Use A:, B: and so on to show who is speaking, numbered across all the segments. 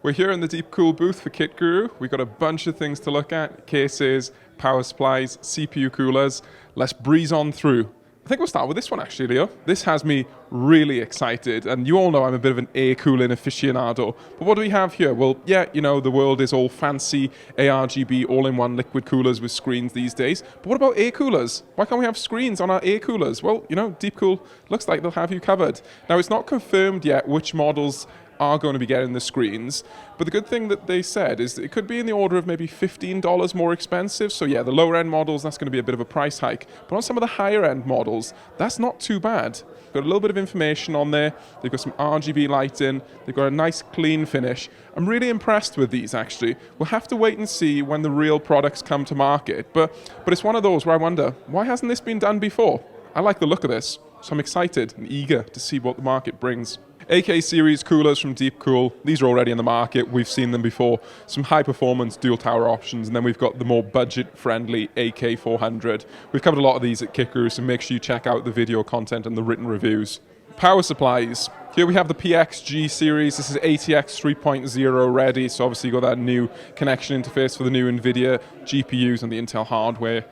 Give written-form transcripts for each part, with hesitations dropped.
A: We're here in the DeepCool booth for Kit Guru. We've got a bunch of things to look at: cases, power supplies, CPU coolers. Let's breeze on through. I think we'll start with this one actually, Leo. This has me really excited, and you all know I'm a bit of an air cooling aficionado. But what do we have here? Well, yeah, you know, the world is all fancy ARGB all-in-one liquid coolers with screens these days. But what about air coolers? Why can't we have screens on our air coolers? Well, you know, DeepCool looks like they'll have you covered. Now, it's not confirmed yet which models are going to be getting the screens, but the good thing that they said is that it could be in the order of maybe $15 more expensive. So yeah, the lower end models, that's going to be a bit of a price hike, but on some of the higher end models, that's not too bad. Got a little bit of information on there. They've got some RGB lighting. They've got a nice clean finish. I'm really impressed with these actually. We'll have to wait and see when the real products come to market, but it's one of those where I wonder, why hasn't this been done before? I like the look of this, so I'm excited and eager to see what the market brings. AK series coolers from DeepCool. These are already in the market. We've seen them before. Some high performance dual tower options, and then we've got the more budget friendly AK400. We've covered a lot of these at Kit Guru, so make sure you check out the video content and the written reviews. Power supplies. Here we have the PXG series. This is ATX 3.0 ready, so obviously you've got that new connection interface for the new NVIDIA GPUs and the Intel hardware.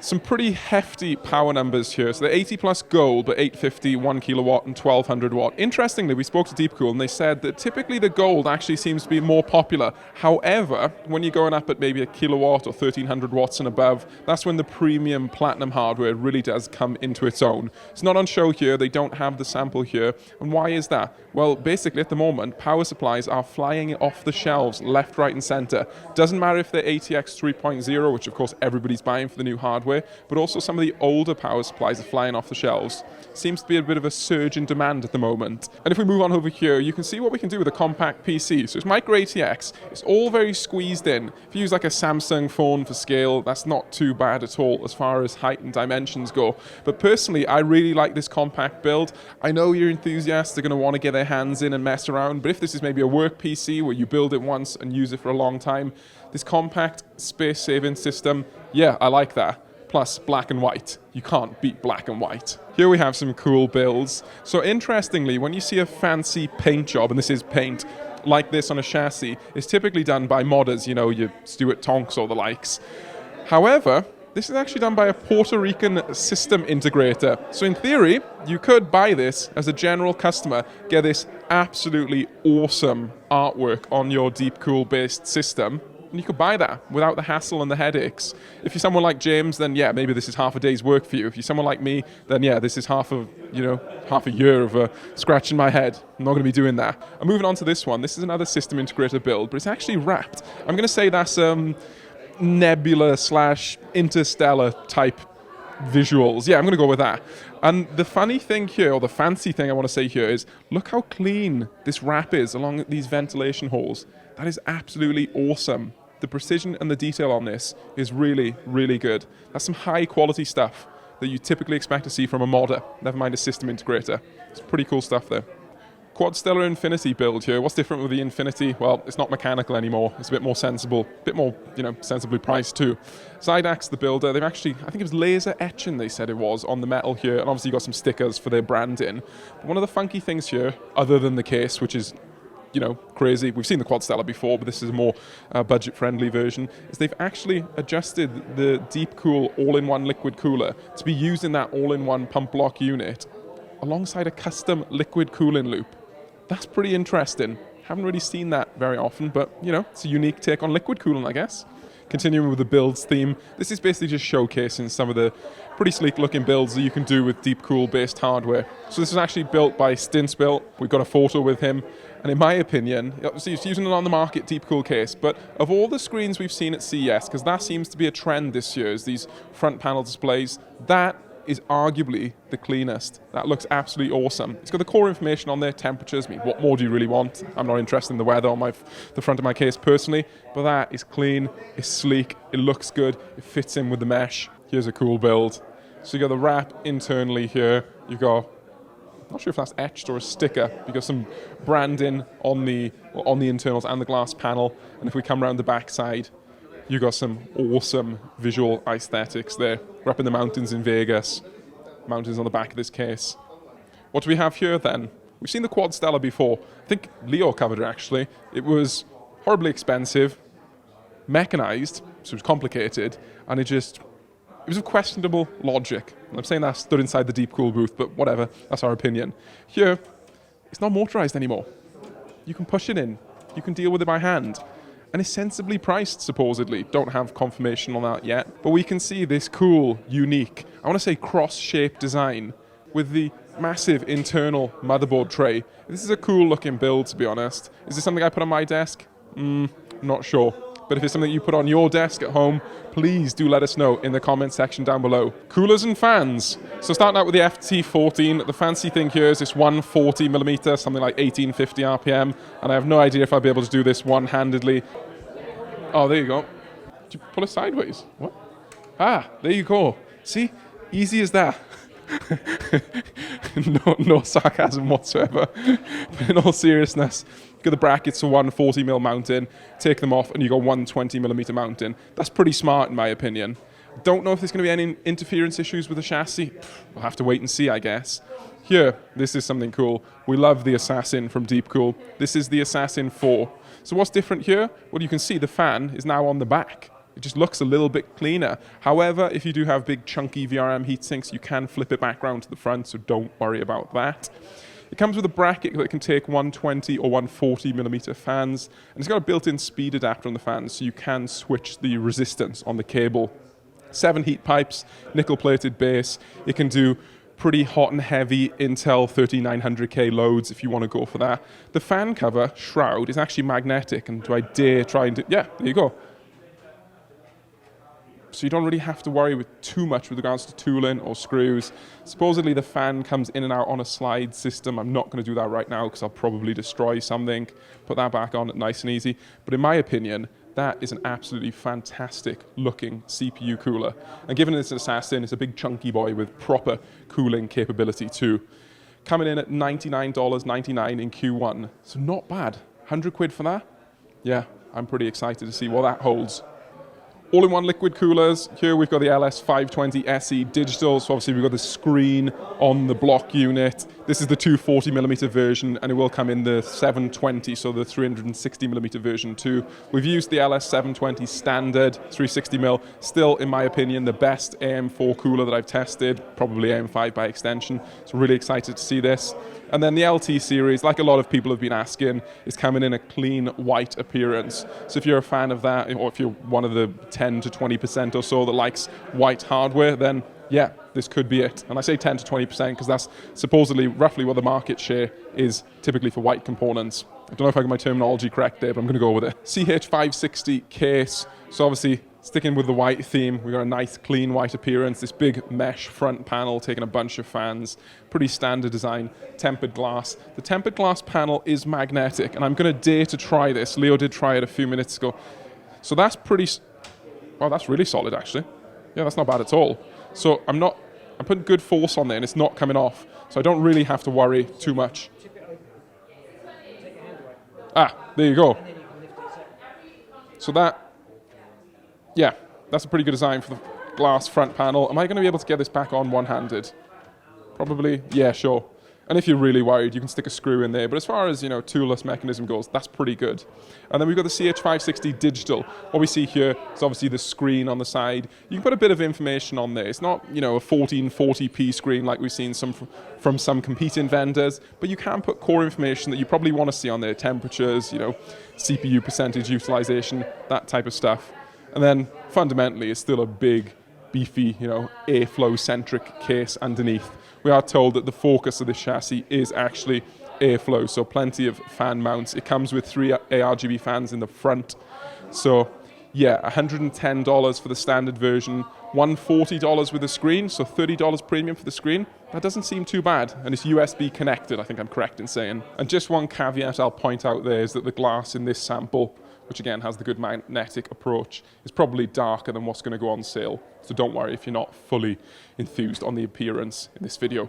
A: Some pretty hefty power numbers here. So they're 80 plus gold, but 850, 1 kilowatt, and 1200 watt. Interestingly, we spoke to DeepCool and they said that typically the gold actually seems to be more popular. However, when you're going up at maybe a kilowatt or 1300 watts and above, that's when the premium platinum hardware really does come into its own. It's not on show here. They don't have the sample here. And why is that? Well, basically at the moment, power supplies are flying off the shelves left, right, and center. Doesn't matter if they're ATX 3.0, which of course everybody's buying for the new hardware, but also some of the older power supplies are flying off the shelves. Seems to be a bit of a surge in demand at the moment. And if we move on over here, you can see what we can do with a compact PC. So it's micro ATX. It's all very squeezed in. If you use like a Samsung phone for scale, that's not too bad at all as far as height and dimensions go. But personally, I really like this compact build. I know your enthusiasts are going to want to get their hands in and mess around, but if this is maybe a work PC where you build it once and use it for a long time, this compact space-saving system, yeah, I like that. Plus black and white. You can't beat black and white. Here we have some cool builds. So interestingly, when you see a fancy paint job, and this is paint, like this on a chassis, it's typically done by modders, you know, your Stuart Tonks or the likes. However, this is actually done by a Puerto Rican system integrator. So in theory, you could buy this as a general customer, get this absolutely awesome artwork on your DeepCool based system, and you could buy that without the hassle and the headaches. If you're someone like James, then yeah, maybe this is half a day's work for you. If you're someone like me, then yeah, this is half a year of scratching my head. I'm not going to be doing that. I'm moving on to this one. This is another system integrator build, but it's actually wrapped. I'm going to say that's nebula / interstellar type visuals. Yeah, I'm going to go with that. And the funny thing here, or the fancy thing I want to say here is, look how clean this wrap is along these ventilation holes. That is absolutely awesome. The precision and the detail on this is really, really good. That's some high quality stuff that you typically expect to see from a modder, never mind a system integrator. It's pretty cool stuff there. QUADSTELLAR Infinity build here. What's different with the Infinity? Well, it's not mechanical anymore. It's a bit more sensible, a bit more, sensibly priced too. Zydax, the builder, they've actually, I think it was laser etching they said it was on the metal here, and obviously you got some stickers for their branding. But one of the funky things here, other than the case, which is crazy. We've seen the QUADSTELLAR before, but this is a more budget-friendly version, is they've actually adjusted the DeepCool all-in-one liquid cooler to be used in that all-in-one pump block unit alongside a custom liquid cooling loop. That's pretty interesting. Haven't really seen that very often, but, it's a unique take on liquid cooling, I guess. Continuing with the builds theme, this is basically just showcasing some of the pretty sleek-looking builds that you can do with DeepCool-based hardware. So this is actually built by Stintsbuilt. We've got a photo with him. And in my opinion, obviously it's using an on-the-market DeepCool case, but of all the screens we've seen at CES, because that seems to be a trend this year, is these front panel displays, that is arguably the cleanest. That looks absolutely awesome. It's got the core information on there, temperatures. I mean, what more do you really want? I'm not interested in the weather on the front of my case personally, but that is clean, it's sleek, it looks good, it fits in with the mesh. Here's a cool build. So you got the wrap internally here. You've got, not sure if that's etched or a sticker. You've got some branding on the internals and the glass panel. And if we come around the back side, you got some awesome visual aesthetics there. We're up in the mountains in Vegas. Mountains on the back of this case. What do we have here then? We've seen the QUADSTELLAR before. I think Leo covered it actually. It was horribly expensive, mechanized, so it was complicated, and it was of questionable logic. And I'm saying that stood inside the DeepCool booth, but whatever, that's our opinion. Here, it's not motorized anymore. You can push it in, you can deal with it by hand, and it's sensibly priced, supposedly. Don't have confirmation on that yet, but we can see this cool, unique, I want to say cross-shaped design with the massive internal motherboard tray. This is a cool looking build, to be honest. Is this something I put on my desk? Not sure. But if it's something you put on your desk at home, please do let us know in the comment section down below. Coolers and fans. So starting out with the FT14, the fancy thing here is this 140mm, something like 1850 RPM, and I have no idea if I'll be able to do this one-handedly. Oh, there you go. Did you pull it sideways? What? Ah, there you go. See? Easy as that. no sarcasm whatsoever. But in all seriousness, get the brackets to 140mm mounting, take them off, and you got 120mm mounting. That's pretty smart in my opinion. Don't know if there's going to be any interference issues with the chassis. We'll have to wait and see, I guess. Here, this is something cool. We love the Assassin from DeepCool. This is the Assassin 4. So what's different here? Well, you can see the fan is now on the back. It just looks a little bit cleaner. However, if you do have big chunky VRM heatsinks, you can flip it back round to the front, so don't worry about that. It comes with a bracket that can take 120 or 140mm fans, and it's got a built-in speed adapter on the fans, so you can switch the resistance on the cable. 7 heat pipes, nickel-plated base. It can do pretty hot and heavy Intel 3900K loads if you want to go for that. The fan cover, shroud, is actually magnetic, and do I dare try and do... Yeah, there you go. So you don't really have to worry with too much with regards to tooling or screws. Supposedly the fan comes in and out on a slide system. I'm not going to do that right now because I'll probably destroy something. Put that back on nice and easy. But in my opinion, that is an absolutely fantastic looking CPU cooler. And given it's an Assassin, it's a big chunky boy with proper cooling capability too. Coming in at $99.99 in Q1. So not bad. 100 quid for that? Yeah, I'm pretty excited to see what that holds. All-in-one liquid coolers. Here we've got the LS520 SE digital, so obviously we've got the screen on the block unit. This is the 240mm version, and it will come in the 720, so the 360mm version too. We've used the LS720 standard 360mm, still in my opinion the best AM4 cooler that I've tested, probably AM5 by extension, so really excited to see this. And then the LT series, like a lot of people have been asking, is coming in a clean white appearance. So if you're a fan of that, or if you're one of the 10 to 20% or so that likes white hardware, then yeah, this could be it. And I say 10 to 20% because that's supposedly roughly what the market share is typically for white components. I don't know if I got my terminology correct there, but I'm going to go with it. CH560 case. So obviously, sticking with the white theme, we've got a nice clean white appearance, this big mesh front panel taking a bunch of fans, pretty standard design, tempered glass. The tempered glass panel is magnetic, and I'm going to dare to try this. Leo did try it a few minutes ago. So that's pretty, oh, that's really solid actually. Yeah, that's not bad at all. So I'm putting good force on there and it's not coming off. So I don't really have to worry too much. Ah, there you go. So that, yeah, that's a pretty good design for the glass front panel. Am I going to be able to get this back on one-handed? Probably, yeah, sure. And if you're really worried, you can stick a screw in there. But as far as, you know, toolless mechanism goes, that's pretty good. And then we've got the CH560 digital. What we see here is obviously the screen on the side. You can put a bit of information on there. It's not, you know, a 1440p screen like we've seen from some competing vendors, but you can put core information that you probably want to see on there. Temperatures, you know, CPU percentage utilization, that type of stuff. And then fundamentally, it's still a big, beefy, you know, airflow-centric case underneath. We are told that the focus of this chassis is actually airflow, so plenty of fan mounts. It comes with 3 ARGB fans in the front. So yeah, $110 for the standard version, $140 with the screen, so $30 premium for the screen. That doesn't seem too bad, and it's USB connected, I think I'm correct in saying. And just one caveat I'll point out there is that the glass in this sample, which again has the good magnetic approach, is probably darker than what's going to go on sale. So don't worry if you're not fully enthused on the appearance in this video.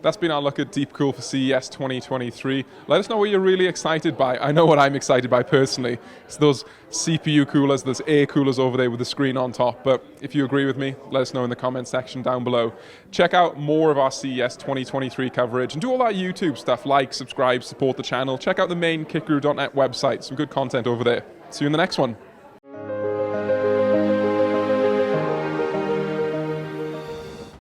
A: That's been our look at DeepCool for CES 2023. Let us know what you're really excited by. I know what I'm excited by personally. It's those CPU coolers, those air coolers over there with the screen on top. But if you agree with me, let us know in the comment section down below. Check out more of our CES 2023 coverage and do all that YouTube stuff, like, subscribe, support the channel. Check out the main kitguru.net website, some good content over there. See you in the next one.